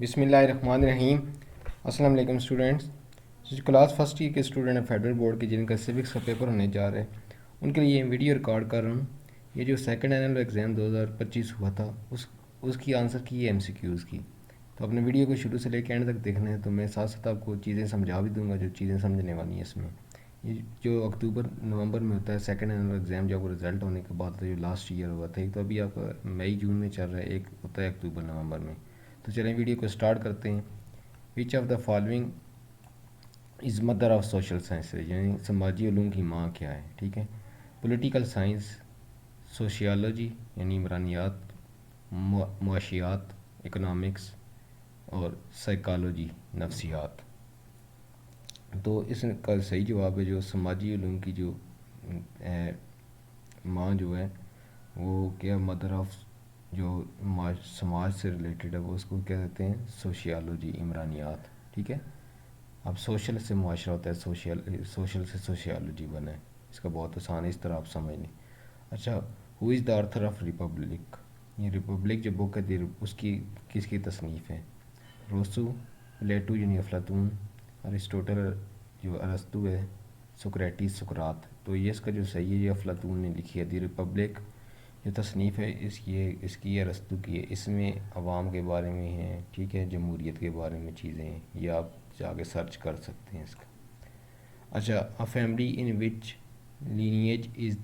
بسم اللہ الرحمن الرحیم۔ السلام علیکم اسٹوڈنٹس۔ کلاس فرسٹ ایئر کے اسٹوڈنٹ ہیں فیڈرل بورڈ کے، جن کا سیوکس کا پیپر ہونے جا رہا ہے، ان کے لیے یہ ویڈیو ریکارڈ کر رہا ہوں۔ یہ جو سیکنڈ اینول ایگزام 2025 ہوا تھا، اس کی آنسر کی ہے ایم سی کیوز کی۔ تو اپنے ویڈیو کو شروع سے لے کے اینڈ تک دیکھنا ہے، تو میں ساتھ ساتھ آپ کو چیزیں سمجھا بھی دوں گا، جو چیزیں سمجھنے والی ہیں اس میں۔ یہ جو اکتوبر نومبر میں ہوتا ہے سیکنڈ اینول ایگزام، جب وہ رزلٹ ہونے کے بعد جو لاسٹ ایئر ہوا تھا، ایک تو ابھی آپ کا مئی جون میں چل رہا ہے، ایک ہوتا ہے اکتوبر نومبر میں۔ تو چلیں ویڈیو کو سٹارٹ کرتے ہیں۔ Which of the following is mother of social sciences, یعنی سماجی علوم کی ماں کیا ہے؟ ٹھیک ہے، پولیٹیکل سائنس، سوشیالوجی یعنی عمرانیات، معاشیات اکنامکس، اور سائیکالوجی نفسیات۔ تو اس کا صحیح جواب ہے جو سماجی علوم کی جو ماں جو ہے وہ کیا، مدر آف جو سماج سے ریلیٹڈ ہے، وہ اس کو کیا کہتے ہیں؟ سوشیالوجی، عمرانیات۔ ٹھیک ہے، اب سوشل سے معاشرہ ہوتا ہے، سوشل سے سوشیالوجی بنا ہے۔ اس کا بہت آسان ہے، اس طرح آپ سمجھ لیں۔ اچھا، ہو is the Arthur of republic? یہ ریپبلک جو بک ہے اس کی کس کی تصنیف ہے؟ روسو، پلیٹو یعنی افلاطون، ارسطوٹل جو ارسطو ہے، سکریٹس سقراط۔ تو یہ اس کا جو صحیح ہے، یہ افلاطون نے لکھی ہے۔ دی ریپبلک جو تصنیف ہے اس کی ارسطو کی ہے۔ اس میں عوام کے بارے میں ہیں، ٹھیک ہے، جمہوریت کے بارے میں چیزیں ہیں، یہ آپ جا کے سرچ کر سکتے ہیں اس کا۔ اچھا، a family in which lineage is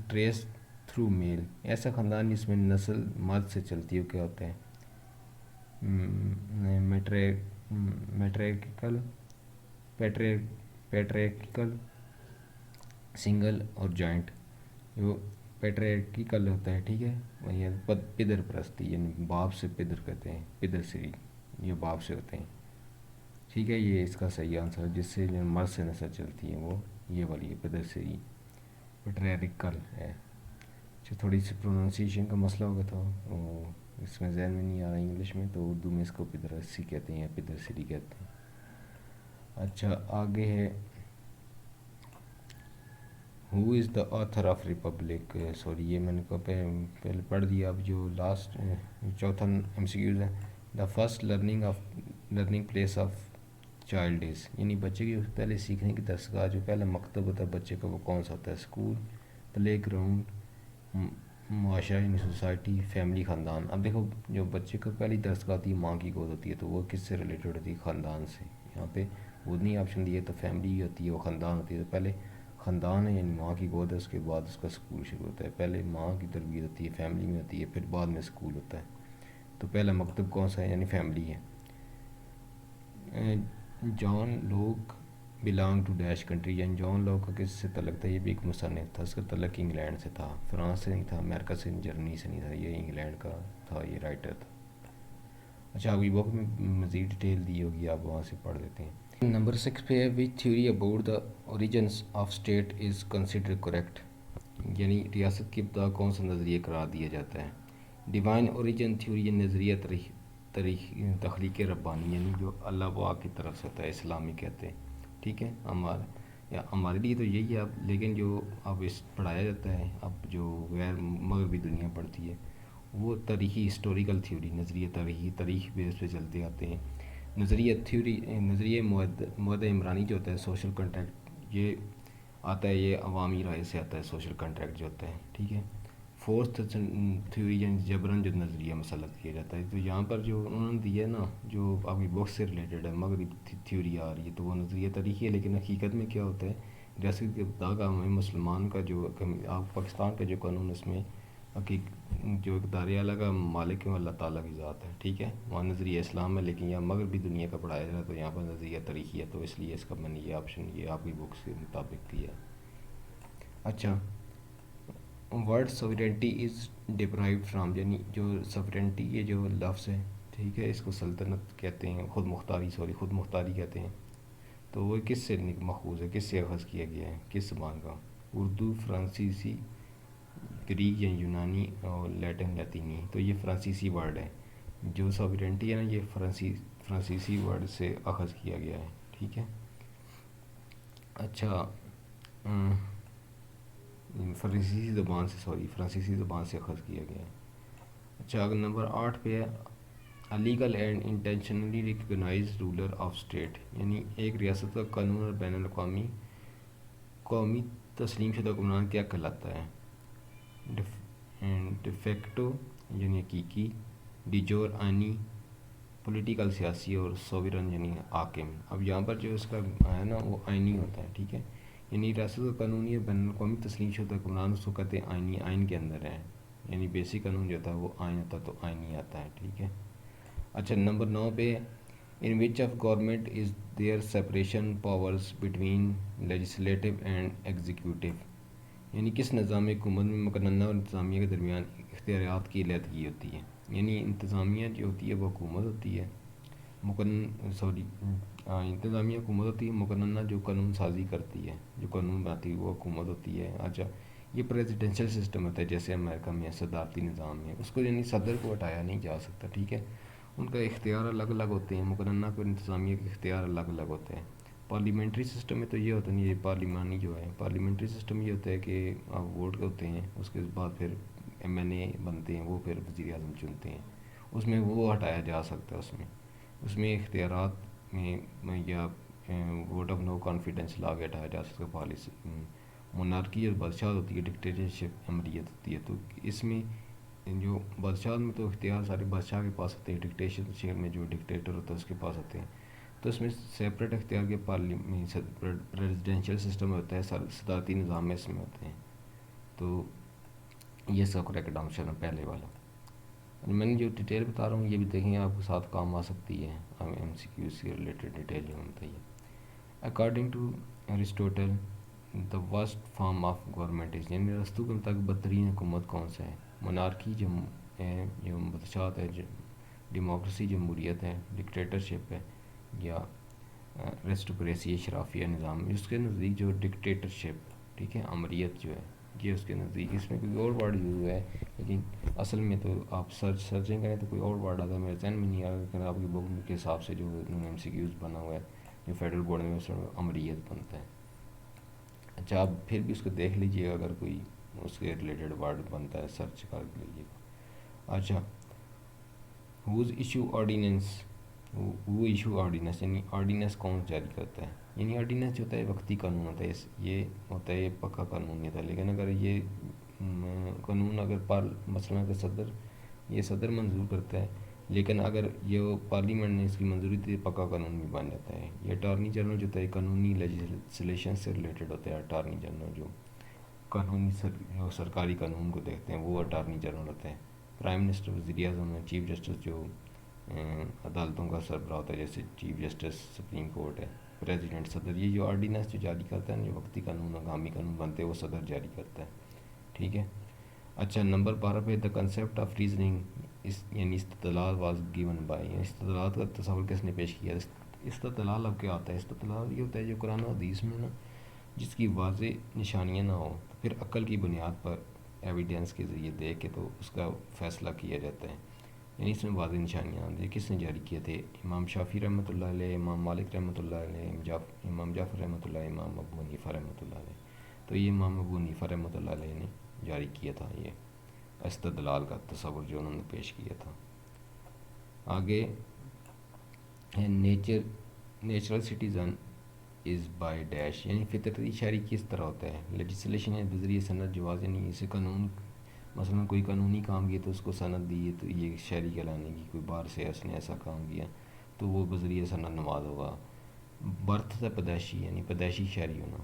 trace through mail, ایسا خاندان جس میں نسل مرد سے چلتی ہو، کیا ہوتا ہے؟ میٹریکل، پیٹریکل، سنگل اور جوائنٹ۔ جو پیٹریکل ہوتا ہے، ٹھیک ہے، وہی پدر پرستی، یعنی باپ سے پدر کہتے ہیں، پدر سری، یہ باپ سے ہوتے ہیں۔ ٹھیک ہے، یہ اس کا صحیح آنسر ہے، جس سے جو مرد سے نسل چلتی ہے وہ یہ والی ہے، پدر سری، پیٹریکل ہے۔ اچھا، تھوڑی سی پروننسیشن کا مسئلہ ہوگا تھا، اس میں ذہن میں نہیں آ رہا انگلش میں، تو اردو میں اس کو پدرسی کہتے ہیں یا پدر سری کہتے ہیں۔ اچھا، آگے ہے who is the author of Republic? Sorry, یہ میں نے پہلے پڑھ دیا، اب جو لاسٹ چوتھا ایم سی کیوز ہے۔ The first learning place of child is, یعنی بچے کی پہلے سیکھنے کی دستگاہ، جو پہلا مکتب ہوتا ہے بچے کا، وہ کون سا ہوتا ہے؟ اسکول، پلے گراؤنڈ، معاشرہ یعنی سوسائٹی، فیملی خاندان۔ اب دیکھو، جو بچے کو پہلی دستگاہ ہوتی ہے ماں کی گود ہوتی ہے، تو وہ کس سے ریلیٹڈ ہوتی ہے؟ خاندان سے۔ یہاں پہ ودنی آپشن دیے تو فیملی ہوتی ہے، وہ خاندان ہوتی ہے، تو پہلے خاندان ہے یعنی ماں کی گود ہے، اس کے بعد اس کا اسکول شروع ہوتا ہے۔ پہلے ماں کی تربیت ہوتی ہے، فیملی میں ہوتی ہے، پھر بعد میں اسکول ہوتا ہے۔ تو پہلا مکتب کون سا ہے؟ یعنی فیملی ہے۔ جان لوک بلانگ ٹو ڈیش کنٹری، یعنی جان لوک کا کس سے تعلق تھا؟ یہ بھی ایک مصنف تھا، اس کا تعلق انگلینڈ سے تھا، فرانس سے نہیں تھا، امریکہ سے، جرمنی سے نہیں تھا، یہ انگلینڈ کا تھا، یہ رائٹر تھا۔ اچھا، آپ کی بک میں مزید ڈیٹیل دی ہوگی، آپ وہاں سے پڑھ لیتے ہیں۔ نمبر 6 پہ ہے which theory about the origins of state is consider correct, یعنی ریاست کی ابتدا کون سا نظریہ قرار دیا جاتا ہے؟ ڈیوائن اوریجن تھیوری، یہ نظریہ تخلیق ربانی، یعنی جو اللہ پاک کی طرف سے ہوتا ہے، اسلامی کہتے ہیں۔ ٹھیک ہے، ہمارے لیے تو یہی ہے، اب لیکن جو اب پڑھایا جاتا ہے، اب جو غیر مغربی دنیا پڑھتی ہے، وہ تاریخی ہسٹوریکل تھیوری، نظریہ تاریخ بیس پہ چلتے آتے ہیں۔ نظریہ معاہدہ عمرانی جو ہوتا ہے، سوشل کنٹریکٹ، یہ آتا ہے، یہ عوامی رائے سے آتا ہے، سوشل کنٹریکٹ جو ہوتا ہے۔ ٹھیک ہے، فورتھ تھیوری یعنی جبرن جو نظریہ مسلط کیا جاتا ہے۔ تو یہاں پر جو انہوں نے دیا ہے نا، جو آپ کی بک سے ریلیٹڈ ہے، مغرب تھیوری آ رہی ہے، تو وہ نظریہ تاریخی ہے، لیکن حقیقت میں کیا ہوتا ہے؟ ریاست کے ابتدا کا ہمیں مسلمان کا جو آپ پاکستان کا جو قانون، اس میں جو اقتدار اعلیٰ کا مالک ہے وہ اللہ تعالیٰ کی ذات ہے۔ ٹھیک ہے، وہاں نظریہ اسلام ہے، لیکن یہاں مغربی دنیا کا پڑھایا جا رہا ہے، تو یہاں پر نظریہ تاریخی ہے، تو اس لیے اس کا میں نے یہ آپشن یہ آپ کی بک سے مطابق کیا۔ اچھا، ورڈ سوورینٹی از ڈیپرائیوڈ فرام، یعنی جو سوورینٹی یہ جو لفظ ہے، ٹھیک ہے، اس کو سلطنت کہتے ہیں، خود مختاری کہتے ہیں، تو وہ کس سے ماخوذ ہے، کس سے اخذ کیا گیا ہے، کس زبان کا؟ اردو، فرانسیسی، گریک یا یونانی، اور لاطینی۔ تو یہ فرانسیسی ورڈ ہے، جو سوورینٹی ہے نا، یہ فرانسیسی ورڈ سے اخذ کیا گیا ہے۔ ٹھیک ہے، اچھا، فرانسیسی زبان سے اخذ کیا گیا ہے۔ اچھا، اگر نمبر 8 پہ ہے legal and intentionally recognise ruler of state, یعنی ایک ریاست کا قانون اور بین الاقوامی قومی تسلیم شدہ حکمران کیا کہلاتا ہے؟ ڈیفیکٹو یعنی حقیقی، ڈیجور آئینی، پولیٹیکل سیاسی، اور سوورن یعنی حاکم۔ اب یہاں پر جو اس کا ہے نا وہ آئینی ہوتا ہے، ٹھیک ہے، یعنی ریاست کا قانونی اور بین الاقوامی تسلیم شدہ حکمران اس کو کہتے ہیں آئینی، آئین کے اندر ہے، یعنی بیسک قانون جو ہوتا ہے وہ آئین ہوتا ہے تو آئینی آتا ہے، ٹھیک ہے۔ اچھا نمبر 9 پہ in which of government is there separation powers between legislative and executive, یعنی کس نظام حکومت میں مقننہ اور انتظامیہ کے درمیان اختیارات کی علیحدگی ہوتی ہے؟ یعنی انتظامیہ جو ہوتی ہے وہ حکومت ہوتی ہے، انتظامیہ حکومت ہوتی ہے، مقننہ جو قانون سازی کرتی ہے، جو قانون بناتی ہے وہ حکومت ہوتی ہے۔ اچھا یہ پریزیڈنشل سسٹم ہوتا ہے جیسے امریکہ میں صدارتی نظام ہے، اس کو یعنی صدر کو ہٹایا نہیں جا سکتا، ٹھیک ہے، ان کا اختیار الگ الگ ہوتے ہیں، مقننہ کو انتظامیہ کے اختیار الگ الگ ہوتے ہیں۔ پارلیمنٹری سسٹم میں تو یہ ہوتا نہیں، یہ پارلیمانی جو ہے پارلیمنٹری سسٹم یہ ہوتا ہے کہ آپ ووٹ ہوتے ہیں، اس کے بعد پھر ایم این اے بنتے ہیں، وہ پھر وزیر اعظم چنتے ہیں، اس میں وہ ہٹایا جا سکتا ہے، اس میں اختیارات میں یا ووٹ آف نو کانفیڈنس لا کے ہٹایا جا سکتا ہے، پالیسی مونارکی اور بادشاہ ہوتی ہے، ڈکٹیٹرشپ امریت ہوتی ہے، تو اس میں جو بادشاہ میں تو اختیار سارے بادشاہ کے پاس ہوتے ہیں، ڈکٹیٹرشپ میں جو ڈکٹیٹر ہوتا ہے اس کے پاس ہوتے ہیں، تو اس میں سیپریٹ اختیار کے پریزیڈینشیل سسٹم ہوتا ہے، صدارتی نظام میں اس میں ہوتے ہیں، تو یہ اس کا کریکٹ آنسر ہے پہلے والا۔ میں نے جو ڈیٹیل بتا رہا ہوں یہ بھی دیکھیں آپ کے ساتھ کام آ سکتی ہے، ایم سی کیو سے ریلیٹڈ ڈیٹیل جو ہم بتائیے۔ According to Aristotle the worst form of government is, یعنی ارسطو کے مطابق بدترین حکومت کون سا ہے؟ مونارکی جو بادشاہت ہے، ڈیموکریسی جمہوریت ہے، ڈکٹیٹرشپ ہے، یا ریسٹوکریسی اشرافیہ نظام۔ اس کے نزدیک جو ڈکٹیٹرشپ، ٹھیک ہے، امریت جو ہے یہ اس کے نزدیک، اس میں کوئی اور ورڈ یوز ہوا ہے لیکن اصل میں تو آپ سرچنگ کریں تو کوئی اور ورڈ آتا ہے، میرے ذہن میں نہیں آ رہا، آپ کی بک کے حساب سے جو انہوں نے ایم سی کیوز بنا ہوا ہے جو فیڈرل بورڈ میں اس میں امریت بنتا ہے۔ اچھا آپ پھر بھی اس کو دیکھ لیجیے گا، اگر کوئی اس کے ریلیٹڈ ورڈ بنتا ہے سرچ کر لیجیے گا۔ اچھا ہوز ایشو آرڈیننس، وہ ایشو آرڈیننس یعنی آرڈیننس کون جاری کرتا ہے؟ یعنی آرڈیننس جو ہوتا ہے وقتی قانون ہوتا ہے، یہ ہوتا ہے یہ پکا قانون نہیں ہوتا، لیکن اگر یہ قانون اگر مثلاً اگر صدر منظور کرتا ہے، لیکن اگر یہ پارلیمنٹ نے اس کی منظوری دی پکا قانون بھی بن جاتا ہے۔ یہ اٹارنی جنرل جو ہوتا ہے قانونی لیجسلیشن سے ریلیٹڈ ہوتا ہے، اٹارنی جنرل جو قانونی جو سرکاری قانون کو دیکھتے ہیں وہ اٹارنی جنرل ہوتے ہیں۔ پرائم منسٹر، وزیر اعظم، چیف جسٹس جو عدالتوں کا سربراہ ہوتا ہے جیسے چیف جسٹس سپریم کورٹ ہے، پریزیڈنٹ، صدر، یہ جو آرڈیننس جو جاری کرتا ہے جو وقتی قانون آگامی قانون بنتے ہیں وہ صدر جاری کرتا ہے، ٹھیک ہے۔ اچھا نمبر 12 پہ دا کنسیپٹ آف ریزننگ یعنی استدلال واز گیون بائی، یعنی استدلال کا تصور کس نے پیش کیا؟ استدلال اب کیا ہوتا ہے؟ استدلال یہ ہوتا ہے جو قرآن و حدیث میں نا جس کی واضح نشانیاں نہ ہو تو پھر عقل کی بنیاد پر ایویڈنس کے ذریعے دیکھ کے تو اس کا فیصلہ کیا جاتا ہے، یعنی اس میں واضح نشانیاں آتی ہیں۔ کس نے جاری کیے تھے؟ امام شافعی رحمۃ اللہ علیہ، امام مالک رحمۃ اللہ علیہ، امام جعفر رحمۃ اللہ علیہ، امام ابو حنیفہ رحمۃ اللہ علیہ، تو یہ امام ابو حنیفہ رحمۃ اللہ علیہ نے جاری کیا تھا یہ استدلال کا تصور جو انہوں نے پیش کیا تھا۔ آگے ہے natural citizen is by dash, یعنی فطرتی شہری کس طرح ہوتا ہے؟ لیجسلیشن ہے بذریعہ سند جواز، یعنی اسے قانون مثلا کوئی قانونی کام کیا تو اس کو سند دی ہے تو یہ شہری کہلانے کی، کوئی باہر سے اس نے ایسا کام کیا تو وہ بذریعہ سند نواز ہوگا۔ برتھ ہے پیدائشی، یعنی پیدائشی شہری ہونا۔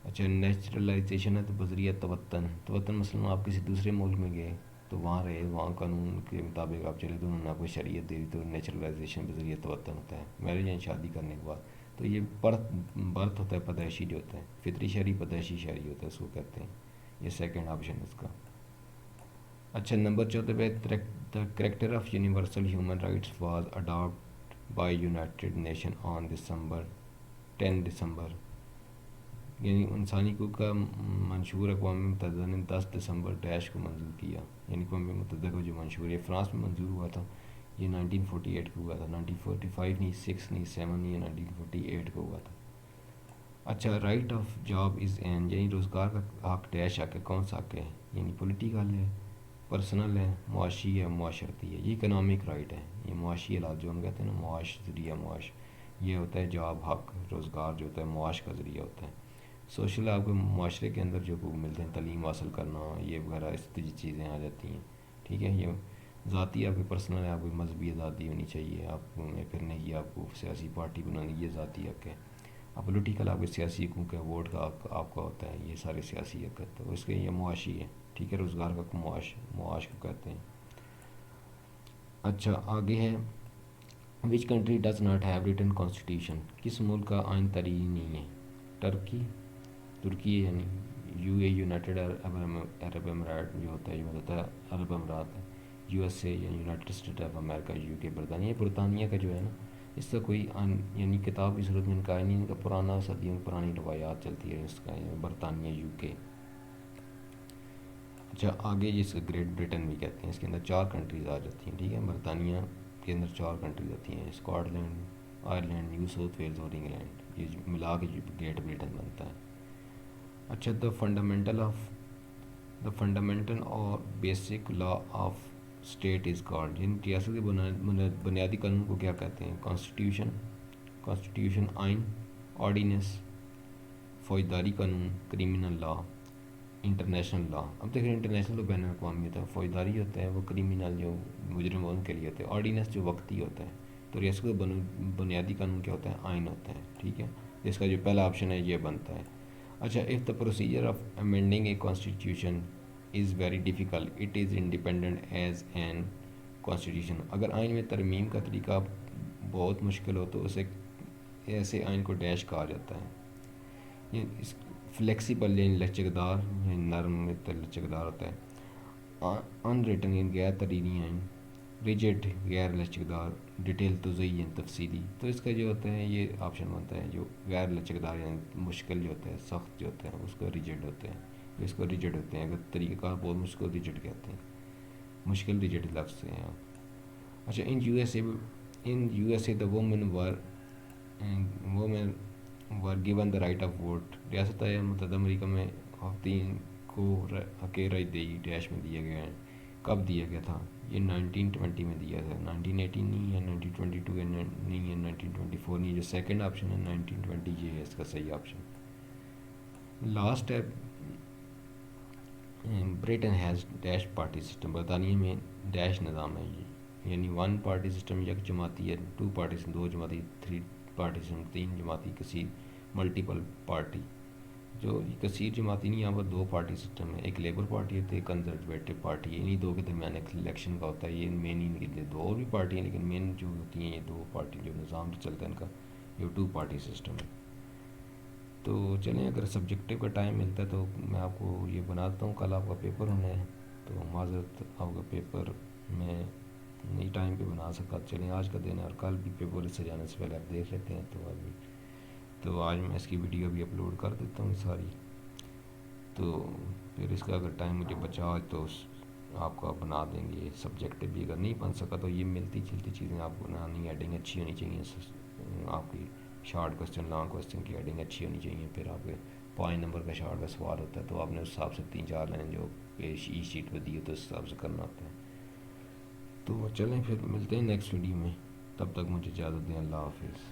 اچھا نیچرلائزیشن ہے تو بذریعہ توطن مثلا آپ کسی دوسرے ملک میں گئے تو وہاں رہے، وہاں قانون کے مطابق آپ چلے تو انہوں نے آپ کو شریعت دے دی تو نیچرلائزیشن بذریعہ توطن ہوتا ہے۔ میرج یعنی شادی کرنے کے بعد، تو یہ برتھ ہوتا ہے پیدائشی جو ہوتا ہے، فطری شہری پیدائشی شہری ہوتا ہے اس کو کہتے ہیں، یہ سیکنڈ آپشن اس کا۔ اچھا نمبر 14 پہ the character of universal human rights was adopt by united nation on 10 December, یعنی انسانی حقوق کا منشور اقوام متحدہ نے 10 دسمبر ڈیش کو منظور کیا، یعنی اقوام متحدہ کو جو منشور ہے فرانس میں منظور ہوا تھا، یہ 1948 کو ہوا تھا، 1945 نہیں، 6 نہیں، 7 نہیں، 1948 کو ہوا تھا۔ اچھا right of job is an, یعنی روزگار کا حق ڈیش حق ہے، کون سا حق ہے؟ یعنی پولیٹیکل ہے، پرسنل ہے، معاشی ہے، معاشرتی ہے. یہ اکنامک رائٹ ہے. یہ معاشی حالات جو ہم کہتے ہیں نا، معاش ذریعہ معاش، یہ ہوتا ہے جاب، حق، روزگار جو ہوتا ہے معاش کا ذریعہ ہوتا ہے. سوشل آپ کو معاشرے کے اندر جو حقوق ملتے ہیں، تعلیم حاصل کرنا، یہ وغیرہ اس طرح چیزیں آ جاتی ہیں. ٹھیک ہے. یہ ذاتی آپ کی پرسنل ہے، آپ کو مذہبی آزادی ہونی چاہیے، آپ کو گھومنے پھرنے کی، آپ کو سیاسی پارٹی بنانے کی، یہ ذاتی حق ہے. اب پولیٹیکل آپ کے سیاسی حقوق ہے، ووٹ کا حق آپ کا ہوتا ہے، یہ سارے سیاسی حق ہے. تو اس کے یہ معاشی ہے. ٹھیک ہے. روزگار کا معاش کو کہتے ہیں. اچھا آگے ہے، which country does not have written constitution. کس ملک کا آئین طری نہیں ہے؟ ترکی ہے، یعنی یو اے، یونائٹڈ عرب امارات جو ہوتا ہے، عرب امارات ہے. یو ایس اے یعنی United state of America, you کے. برطانیہ کا جو ہے نا، اس کا کوئی یعنی کتاب کی صورت میں ان کا آئین نہیں، ان کا پرانا صدیوں پرانی روایات چلتی ہے اس کا. برطانیہ، یو کے. اچھا آگے جس کو گریٹ برٹن بھی کہتے ہیں، اس کے اندر 4 کنٹریز آ جاتی ہیں. ٹھیک ہے. برطانیہ کے اندر 4 کنٹریز آتی ہیں، Scotland, Ireland, New South Wales اور انگلینڈ. یہ ملا کے گریٹ برٹن بنتا ہے. اچھا دا فنڈامنٹل اور basic law of state is called. جن ریاست کے بنیادی قانون کو کیا کہتے ہیں؟ کانسٹیٹیوشن، آئین، آرڈیننس، فوجداری قانون، کریمنل لا، انٹرنیشنل لا. اب دیکھیں انٹرنیشنل تو بین الاقوامی ہوتا ہے، فوجداری ہوتا ہے وہ کریمنل جو مجرم ان کے لیے ہوتا ہے، آرڈیننس جو وقتی ہوتا ہے. تو ریاست کا بنیادی قانون کیا ہوتا ہے؟ آئین ہوتا ہے. ٹھیک ہے. اس کا جو پہلا آپشن ہے یہ بنتا ہے. اچھا، if the procedure of amending a constitution is very difficult it is independent as an constitution. اگر آئین میں ترمیم کا طریقہ بہت مشکل ہو تو اسے ایسے آئین کو ڈیش کہا جاتا ہے. یہ فلیکسیبل یعنی لچکدار، یعنی نرم میں لچکدار ہوتا ہے. ان ریٹن یعنی غیر ترینی آئین. ریجڈ غیر لچکدار. ڈیٹیل توضیعی یعنی تفصیلی. تو اس کا جو ہوتا ہے یہ آپشن بنتا ہے جو غیر لچکدار یعنی مشکل جو ہوتا ہے، سخت جو ہوتا ہے، اس کو ریجڈ ہوتے ہیں. اس کو ریجڈ ہوتے ہیں. اگر طریقہ کار بہت مشکل، ریجڈ کہتے ہیں. مشکل ریجڈ لفظ سے ہیں آپ. اچھا in U S A the women were given the right of vote. ریاست متحدہ امریکہ میں خواتین کو حق رائے دہی ڈیش میں دیا گیا ہے. کب دیا گیا تھا؟ یہ 1920 میں دیا تھا. 1918 نہیں ہے، 1922 نہیں ہے، 1924 نہیں ہے. جو سیکنڈ آپشن ہے 1920 یہ ہے اس کا صحیح آپشن. لاسٹ ہے Britain has dash party system. برطانیہ میں ڈیش نظام ہے یہ، یعنی 1 پارٹی سسٹم، یک جماعتی ہے. 2 پارٹی سسٹم 2 جماعتی. 3 پارٹی سسٹم 3 جماعتی. کثیر ملٹیپل پارٹی. جو کثیر جماعتی نہیں، یہاں پر 2 پارٹی سسٹم ہے. ایک لیبر پارٹی ہوتی ہے، ایک کنزرویٹو پارٹی ہے. انہیں 2 کے درمیان ایک الیکشن کا ہوتا ہے. یہ مین ان کے 2 اور بھی پارٹی ہیں، لیکن مین جو ہوتی ہیں یہ 2 پارٹی جو نظام چلتا ہے ان کا، یہ 2 پارٹی سسٹم ہے. تو چلیں اگر سبجیکٹیو کا ٹائم ملتا ہے تو میں آپ کو یہ بنا دیتا ہوں. کل آپ کا پیپر ہونا ہے تو معذرت، آپ کا پیپر میں نہیں ٹائم پہ بنا سکا. چلیں آج کا دن ہے اور کل بھی پیپر سے جانے سے پہلے آپ دیکھ لیتے ہیں. تو آج میں اس کی ویڈیو بھی اپلوڈ کر دیتا ہوں ساری. تو پھر اس کا اگر ٹائم مجھے بچا تو آپ کو بنا دیں گے. سبجیکٹ بھی اگر نہیں بن سکا تو یہ ملتی جلتی چیزیں آپ کو بنانی، ایڈنگ اچھی ہونی چاہیے. آپ کی شارٹ کوسچن، لانگ کوسچن کی ایڈنگ اچھی ہونی چاہیے. پھر آپ کے 5 نمبر کا شارٹ کا سوال ہوتا ہے تو آپ نے اس حساب سے 3-4 لائن جو پیش ای شیٹ پہ دی ہے تو اس حساب سے کرنا ہوتا ہے. تو چلیں پھر ملتے ہیں نیکسٹ ویڈیو میں. تب تک مجھے اجازت دیں. اللہ حافظ.